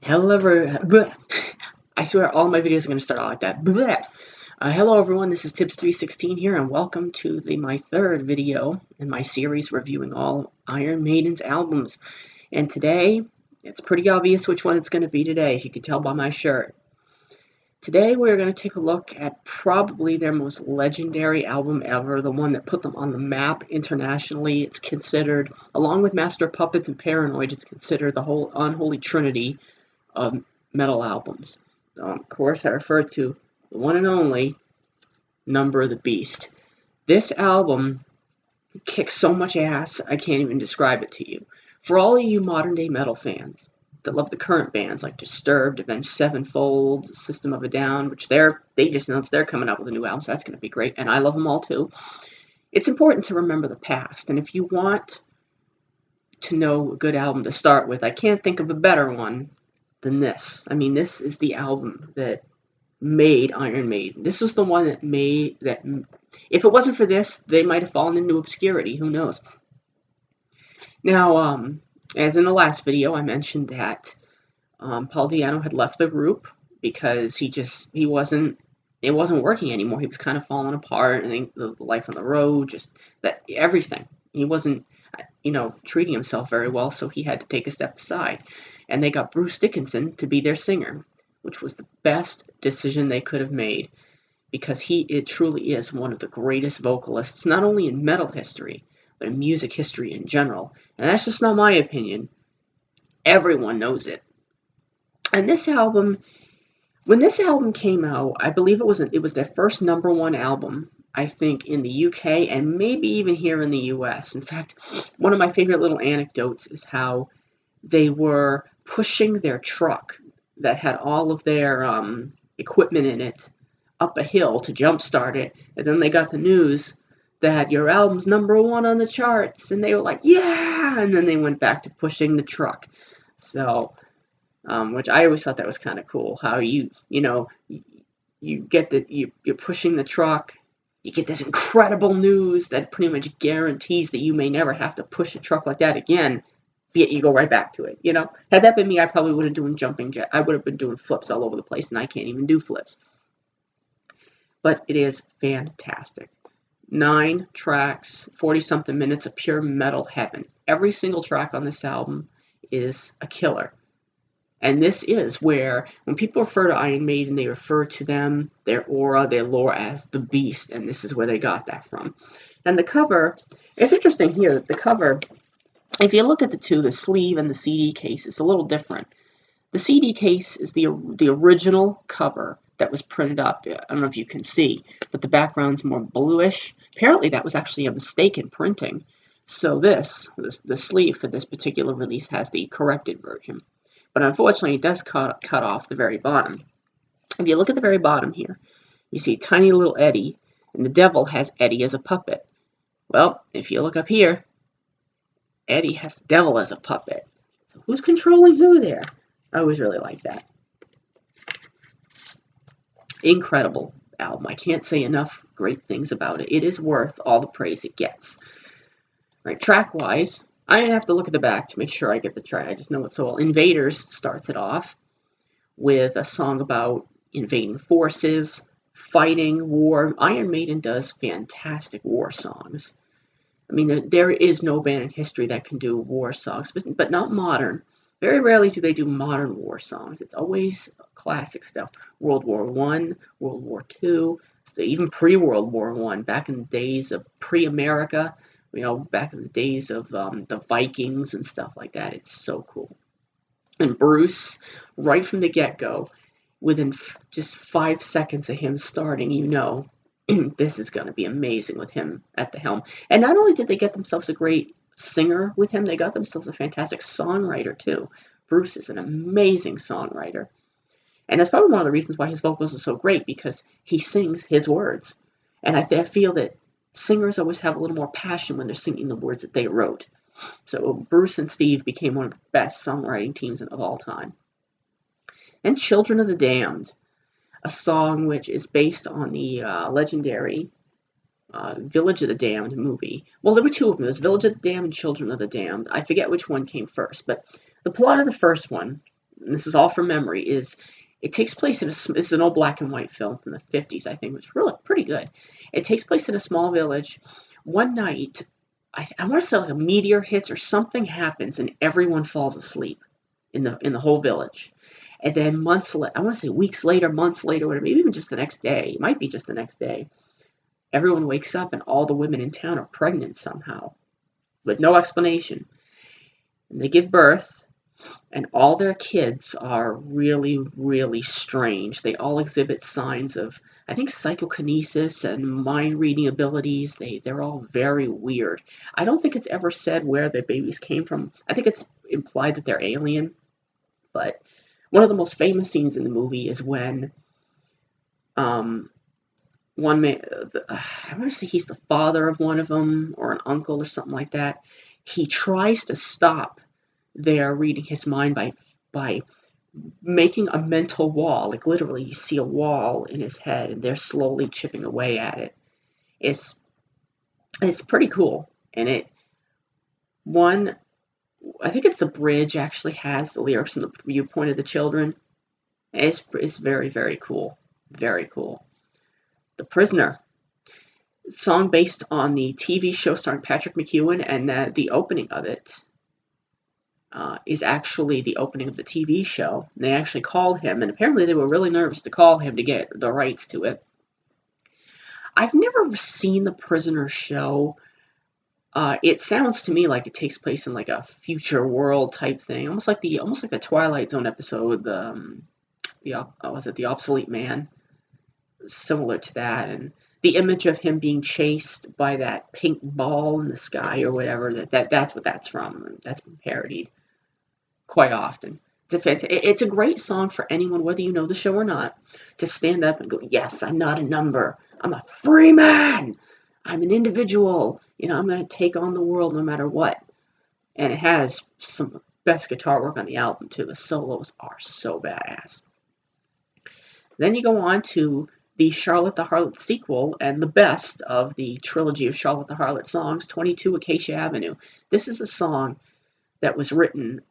I swear all my videos are going to start out like that. Hello everyone, this is Tips316 here, and welcome to my third video in my series reviewing all Iron Maiden's albums. And today, it's pretty obvious which one it's going to be today, as you can tell by my shirt. Today we're going to take a look at probably their most legendary album ever, the one that put them on the map internationally. It's considered, along with Master of Puppets and Paranoid, it's considered the whole unholy trinity of metal albums. Of course, I refer to the one and only Number of the Beast. This album kicks so much ass, I can't even describe it to you. For all of you modern-day metal fans that love the current bands like Disturbed, Avenged Sevenfold, System of a Down, which they just announced they're coming out with a new album, so that's going to be great, and I love them all too. It's important to remember the past, and if you want to know a good album to start with, I can't think of a better one than this. I mean, this is the album that made Iron Maiden. This was the one that made that. If it wasn't for this, they might have fallen into obscurity. Who knows? Now, as in the last video, I mentioned that Paul Di'Anno had left the group because it wasn't working anymore. He was kind of falling apart, and the life on the road, just that everything. He wasn't, treating himself very well, so he had to take a step aside. And they got Bruce Dickinson to be their singer, which was the best decision they could have made, because it truly is one of the greatest vocalists, not only in metal history, but in music history in general. And that's just not my opinion. Everyone knows it. And this album, when this album came out, I believe it was their first #1 album, I think, in the UK and maybe even here in the US. In fact, one of my favorite little anecdotes is how they were pushing their truck that had all of their equipment in it up a hill to jumpstart it, and then they got the news that your album's #1 on the charts, and they were like, yeah, and then they went back to pushing the truck. So, which I always thought that was kind of cool, how you're pushing the truck, you get this incredible news that pretty much guarantees that you may never have to push a truck like that again, yet you go right back to it. Had that been me, I probably would have been doing jumping jack. I would have been doing flips all over the place, and I can't even do flips. But it is fantastic. 9 tracks, 40-something minutes of pure metal heaven. Every single track on this album is a killer. And this is where, when people refer to Iron Maiden, they refer to them, their aura, their lore as the Beast, and this is where they got that from. And the cover, it's interesting here, that the cover, if you look at the sleeve and the CD case, it's a little different. The CD case is the original cover that was printed up. I don't know if you can see, but the background's more bluish. Apparently that was actually a mistake in printing. So the sleeve for this particular release has the corrected version. But unfortunately, it does cut off the very bottom. If you look at the very bottom here, you see tiny little Eddie, and the devil has Eddie as a puppet. Well, if you look up here, Eddie has the devil as a puppet. So who's controlling who there? I always really like that. Incredible album. I can't say enough great things about it. It is worth all the praise it gets. Right, track-wise, I have to look at the back to make sure I get the track. I just know it so well. Invaders starts it off with a song about invading forces, fighting, war. Iron Maiden does fantastic war songs. I mean, there is no band in history that can do war songs, but not modern. Very rarely do they do modern war songs. It's always classic stuff. World War I, World War II, even pre-World War I, back in the days of pre-America, back in the days of the Vikings and stuff like that. It's so cool. And Bruce, right from the get-go, within just 5 seconds of him starting, this is going to be amazing with him at the helm. And not only did they get themselves a great singer with him, they got themselves a fantastic songwriter too. Bruce is an amazing songwriter. And that's probably one of the reasons why his vocals are so great, because he sings his words. And I feel that singers always have a little more passion when they're singing the words that they wrote. So Bruce and Steve became one of the best songwriting teams of all time. And Children of the Damned, a song which is based on the legendary Village of the Damned movie. Well, there were two of them. It was Village of the Damned and Children of the Damned. I forget which one came first, but the plot of the first one and this is all from memory, is it takes place in it's an old black and white film from the 50s, I think, which is really pretty good. It takes place in a small village. One night, I want to say like a meteor hits or something happens and everyone falls asleep in the whole village. And then months later, I want to say weeks later, months later, whatever, maybe even just the next day, it might be just the next day, everyone wakes up and all the women in town are pregnant somehow with no explanation. And they give birth, and all their kids are really, really strange. They all exhibit signs of, I think, psychokinesis and mind reading abilities. They're all very weird. I don't think it's ever said where the babies came from. I think it's implied that they're alien. But one of the most famous scenes in the movie is when one man, I want to say he's the father of one of them or an uncle or something like that. He tries to stop their reading his mind by making a mental wall. Like literally, you see a wall in his head, and they're slowly chipping away at it. It's it's pretty cool, and one I think it's the bridge actually has the lyrics from the viewpoint of the children. It's very, very cool, very cool. The Prisoner, song based on the TV show starring Patrick McEwen, and the opening of it is actually the opening of the TV show. They actually called him, and apparently they were really nervous to call him to get the rights to it. I've never seen the Prisoner show. It sounds to me like it takes place in like a future world type thing, almost like the Twilight Zone episode. Was it the Obsolete Man? Similar to that, and the image of him being chased by that pink ball in the sky or whatever. That's what that's from. That's been parodied quite often. It's a great song for anyone, whether you know the show or not, to stand up and go, yes, I'm not a number. I'm a free man. I'm an individual. I'm going to take on the world no matter what. And it has some of the best guitar work on the album, too. The solos are so badass. Then you go on to the Charlotte the Harlot sequel and the best of the trilogy of Charlotte the Harlot songs, 22 Acacia Avenue. This is a song that was written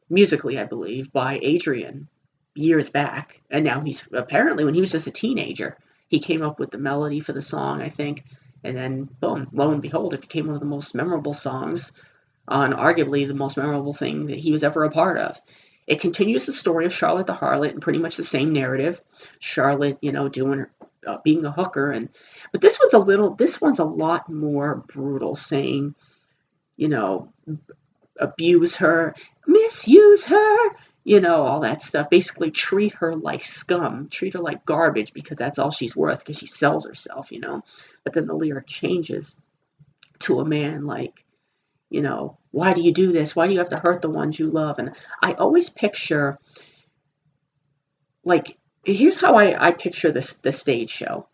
musically, I believe, by Adrian years back. And now he's apparently, when he was just a teenager, he came up with the melody for the song, I think. And then, boom, lo and behold, it became one of the most memorable songs, and arguably the most memorable thing that he was ever a part of. It continues the story of Charlotte the Harlot and pretty much the same narrative. Charlotte, doing her, being a hooker, but this one's a lot more brutal, saying, abuse her, misuse her, all that stuff. Basically, treat her like scum, treat her like garbage because that's all she's worth because she sells herself, But then the lyric changes to a man like, why do you do this? Why do you have to hurt the ones you love? And I always picture, like, here's how I picture the stage show.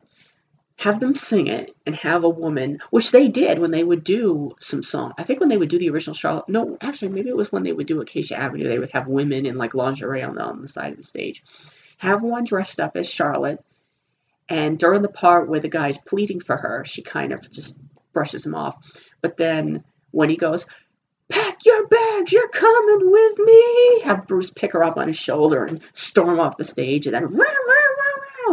Have them sing it and have a woman, which they did when they would do some song. I think when they would do the original Charlotte, no, actually, maybe it was when they would do Acacia Avenue, they would have women in like lingerie on the side of the stage. Have one dressed up as Charlotte, and during the part where the guy's pleading for her, she kind of just brushes him off. But then when he goes, pack your bags, you're coming with me, have Bruce pick her up on his shoulder and storm off the stage, and then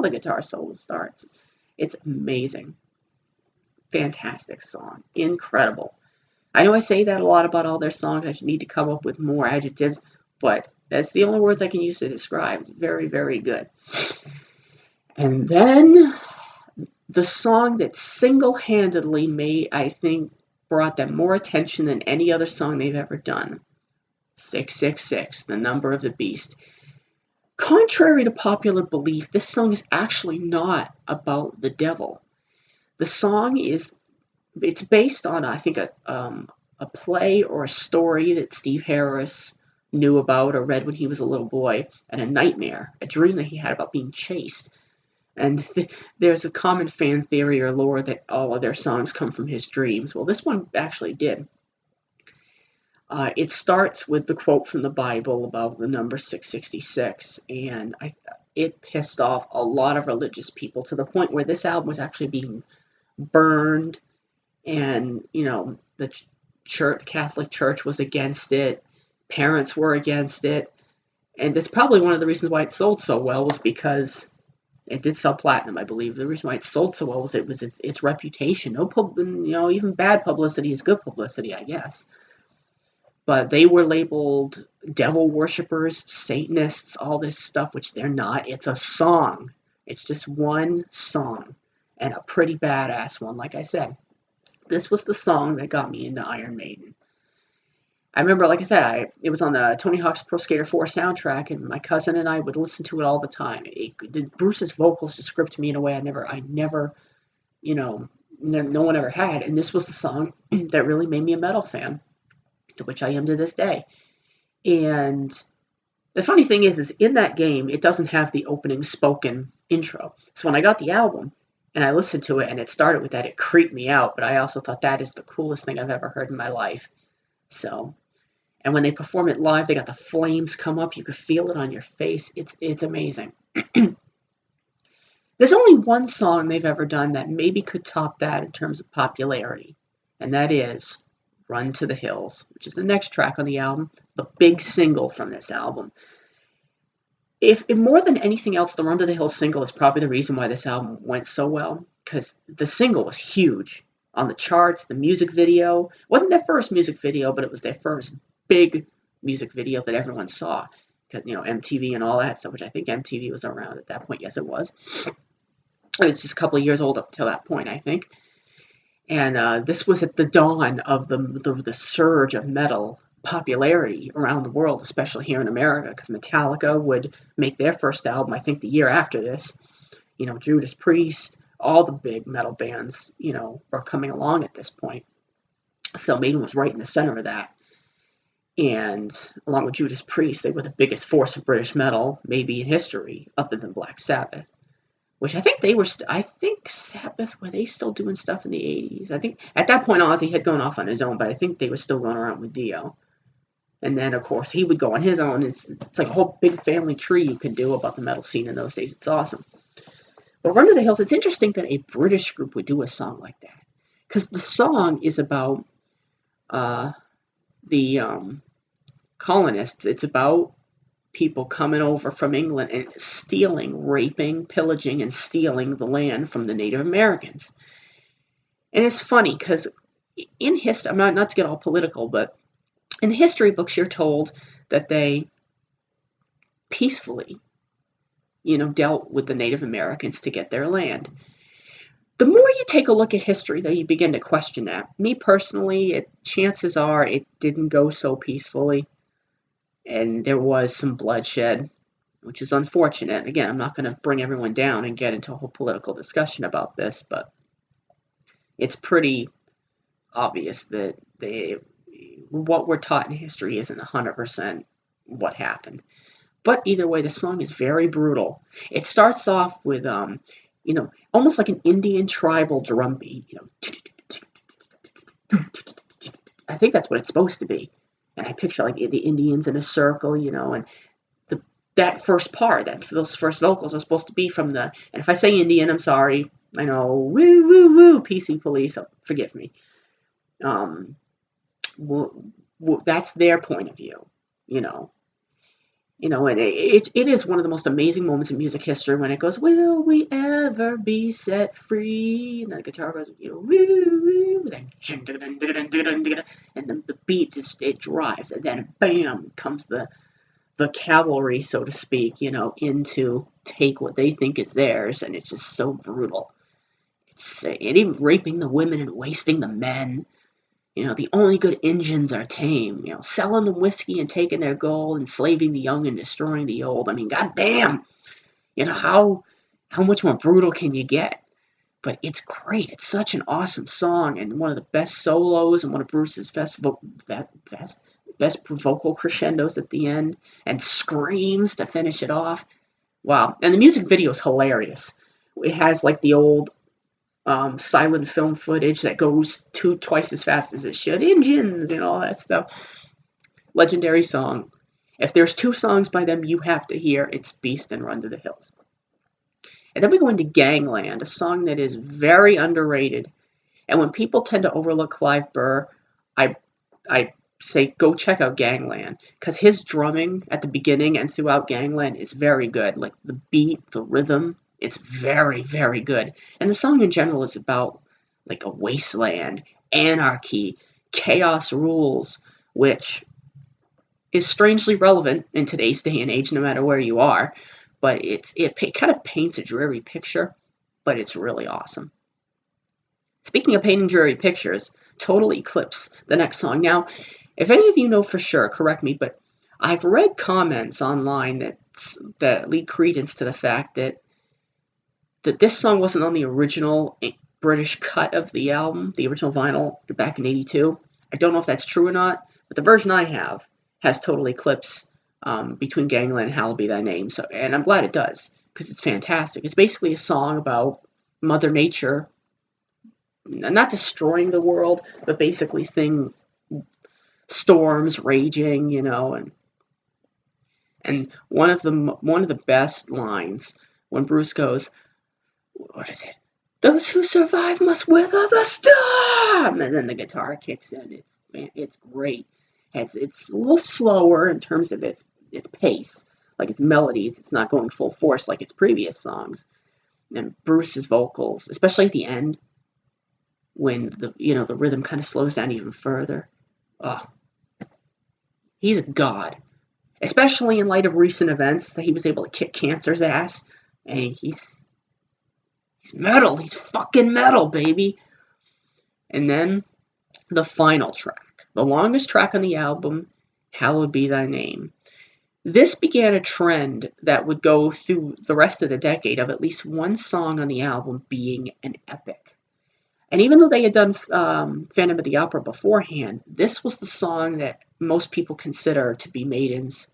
the guitar solo starts. It's amazing. Fantastic song. Incredible. I know I say that a lot about all their songs. I should need to come up with more adjectives, but that's the only words I can use to describe. It's very, very good. And then the song that single-handedly I think, brought them more attention than any other song they've ever done. 666, The Number of the Beast. Contrary to popular belief, this song is actually not about the devil. The song it's based on, I think, a play or a story that Steve Harris knew about or read when he was a little boy, and a nightmare, a dream that he had about being chased. And there's a common fan theory or lore that all of their songs come from his dreams. Well, this one actually did. It starts with the quote from the Bible about the number 666, and it pissed off a lot of religious people to the point where this album was actually being burned, and the Catholic Church was against it, parents were against it, And that's probably one of the reasons why it sold so well, was because it did sell platinum, I believe. The reason why it sold so well was its reputation. No even bad publicity is good publicity, I guess. But they were labeled devil worshippers, Satanists, all this stuff, which they're not. It's a song. It's just one song, and a pretty badass one, like I said. This was the song that got me into Iron Maiden. I remember, like I said, it was on the Tony Hawk's Pro Skater 4 soundtrack, and my cousin and I would listen to it all the time. Bruce's vocals just gripped me in a way I never, no one ever had. And this was the song that really made me a metal fan, to which I am to this day. And the funny thing is in that game, it doesn't have the opening spoken intro. So when I got the album and I listened to it and it started with that, it creeped me out. But I also thought that is the coolest thing I've ever heard in my life. So, and when they perform it live, they got the flames come up. You could feel it on your face. It's amazing. There's only one song they've ever done that maybe could top that in terms of popularity, and that is Run to the Hills, which is the next track on the album, the big single from this album. If more than anything else, the Run to the Hills single is probably the reason why this album went so well, because the single was huge on the charts. The music video wasn't their first music video, but it was their first big music video that everyone saw. MTV and all that stuff, which I think MTV was around at that point. Yes, it was. It was just a couple of years old up till that point, I think. And this was at the dawn of the surge of metal popularity around the world, especially here in America, because Metallica would make their first album, I think, the year after this. Judas Priest, all the big metal bands, were coming along at this point. So Maiden was right in the center of that. And along with Judas Priest, they were the biggest force of British metal, maybe in history, other than Black Sabbath. Which I think they were. I think Sabbath, were they still doing stuff in the 80s? I think at that point Ozzy had gone off on his own, but I think they were still going around with Dio. And then, of course, he would go on his own. It's like a whole big family tree you could do about the metal scene in those days. It's awesome. But Run to the Hills, it's interesting that a British group would do a song like that. Because the song is about the colonists. It's about people coming over from England and stealing, raping, pillaging, and stealing the land from the Native Americans. And it's funny because in history, I'm not to get all political, but in the history books, you're told that they peacefully, dealt with the Native Americans to get their land. The more you take a look at history, though, you begin to question that. Me personally, chances are it didn't go so peacefully. And there was some bloodshed, which is unfortunate. Again, I'm not going to bring everyone down and get into a whole political discussion about this, but it's pretty obvious that what we're taught in history isn't 100% what happened. But either way, the song is very brutal. It starts off with, almost like an Indian tribal drum beat. I think that's what it's supposed to be. And I picture like the Indians in a circle, and that first part, those first vocals are supposed to be from and if I say Indian, I'm sorry. I know, woo, woo, woo, PC police, forgive me. That's their point of view, and it is one of the most amazing moments in music history when it goes, will we ever be set free? And then the guitar goes, woo, woo, and then the beat it drives, and then bam comes the cavalry, so to speak, in to take what they think is theirs, and it's just so brutal. And even raping the women and wasting the men. The only good Injuns are tame. Selling them whiskey and taking their gold, enslaving the young and destroying the old. I mean, goddamn. How much more brutal can you get? But it's great. It's such an awesome song and one of the best solos and one of Bruce's best vocal crescendos at the end, and screams to finish it off. Wow. And the music video is hilarious. It has like the old silent film footage that goes twice as fast as it should. Engines and all that stuff. Legendary song. If there's two songs by them you have to hear, it's Beast and Run to the Hills. And then we go into Gangland, a song that is very underrated. And when people tend to overlook Clive Burr, I say go check out Gangland, because his drumming at the beginning and throughout Gangland is very good. Like the beat, the rhythm, it's very, very good. And the song in general is about like a wasteland, anarchy, chaos rules, which is strangely relevant in today's day and age, no matter where you are. But it kind of paints a dreary picture, but it's really awesome. Speaking of painting dreary pictures, Total Eclipse, the next song. Now, if any of you know for sure, correct me, but I've read comments online that lead credence to the fact that this song wasn't on the original British cut of the album, the original vinyl back in '82. I don't know if that's true or not, but the version I have has Total Eclipse between Gangland and Hallowed Be Thy Name. So, and I'm glad it does, because it's fantastic. It's basically a song about Mother Nature, not destroying the world, but basically storms raging, you know, and one of the best lines when Bruce goes, what is it? Those who survive must weather the storm, and then the guitar kicks in. It's great. It's a little slower in terms of its pace, like its melodies. It's not going full force like its previous songs. And Bruce's vocals, especially at the end, when the rhythm kind of slows down even further. Oh, he's a god. Especially in light of recent events that he was able to kick cancer's ass. And he's metal. He's fucking metal, baby. And then the final track, the longest track on the album, Hallowed Be Thy Name. This began a trend that would go through the rest of the decade of at least one song on the album being an epic. And even though they had done Phantom of the Opera beforehand, this was the song that most people consider to be Maiden's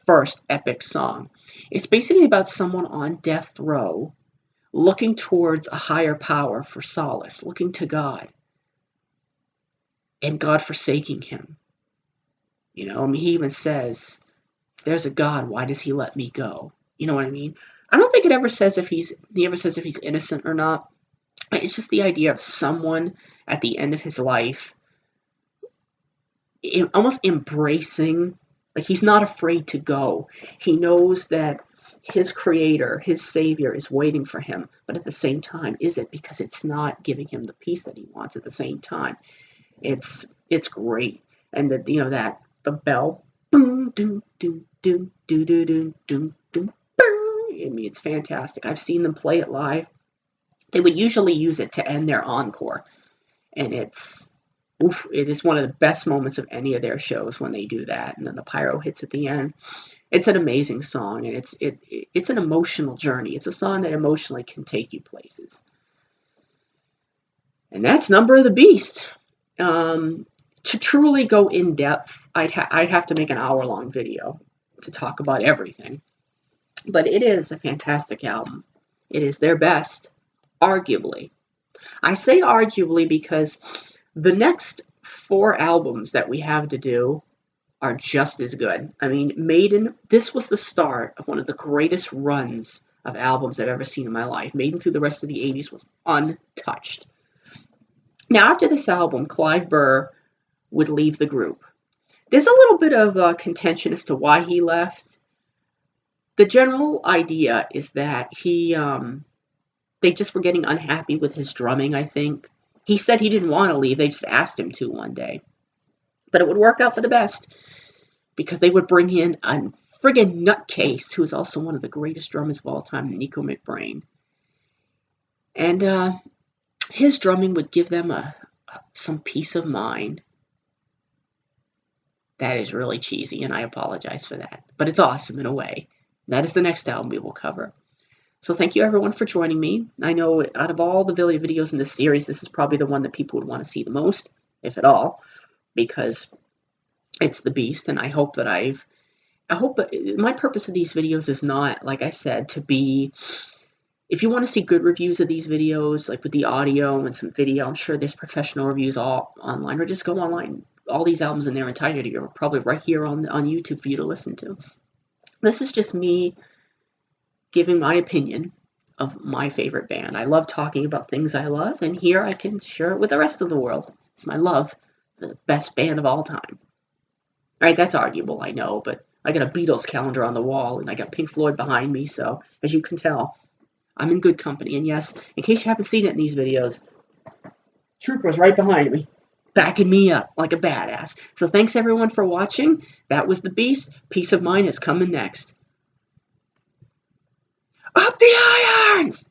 first epic song. It's basically about someone on death row looking towards a higher power for solace, looking to God, and God forsaking him. You know, I mean, he even says, if there's a God, why does he let me go? You know what I mean? I don't think he ever says if he's innocent or not. It's just the idea of someone at the end of his life almost embracing, like he's not afraid to go. He knows that his creator, his savior, is waiting for him, but at the same time, is it because it's not giving him the peace that he wants at the same time? It's great. And that the bell, boom, doom, doom, doom, doom, doom, doom, doom, doom, I mean, it's fantastic. I've seen them play it live. They would usually use it to end their encore, and it is one of the best moments of any of their shows when they do that. And then the pyro hits at the end. It's an amazing song, and it's an emotional journey. It's a song that emotionally can take you places. And that's Number of the Beast. To truly go in depth, I'd have to make an hour-long video to talk about everything. But it is a fantastic album. It is their best, arguably. I say arguably because the next 4 albums that we have to do are just as good. I mean, Maiden, this was the start of one of the greatest runs of albums I've ever seen in my life. Maiden through the rest of the 80s was untouched. Now, after this album, Clive Burr would leave the group. There's a little bit of contention as to why he left. The general idea is that they just were getting unhappy with his drumming, I think. He said he didn't want to leave. They just asked him to one day. But it would work out for the best, because they would bring in a friggin' nutcase who is also one of the greatest drummers of all time, Nico McBrain. And his drumming would give them some peace of mind. That is really cheesy, and I apologize for that. But it's awesome in a way. That is the next album we will cover. So thank you, everyone, for joining me. I know out of all the videos in this series, this is probably the one that people would want to see the most, if at all, because it's the Beast, and I hope my purpose of these videos is not, like I said, to be, if you want to see good reviews of these videos, like with the audio and some video, I'm sure there's professional reviews all online, or just go online. All these albums in their entirety are probably right here on YouTube for you to listen to. This is just me giving my opinion of my favorite band. I love talking about things I love, and here I can share it with the rest of the world. It's my love, the best band of all time. Alright, that's arguable, I know, but I got a Beatles calendar on the wall, and I got Pink Floyd behind me, so, as you can tell, I'm in good company. And yes, in case you haven't seen it in these videos, Trooper's right behind me, backing me up like a badass. So thanks everyone for watching. That was The Beast. Peace of Mind is coming next. Up the irons!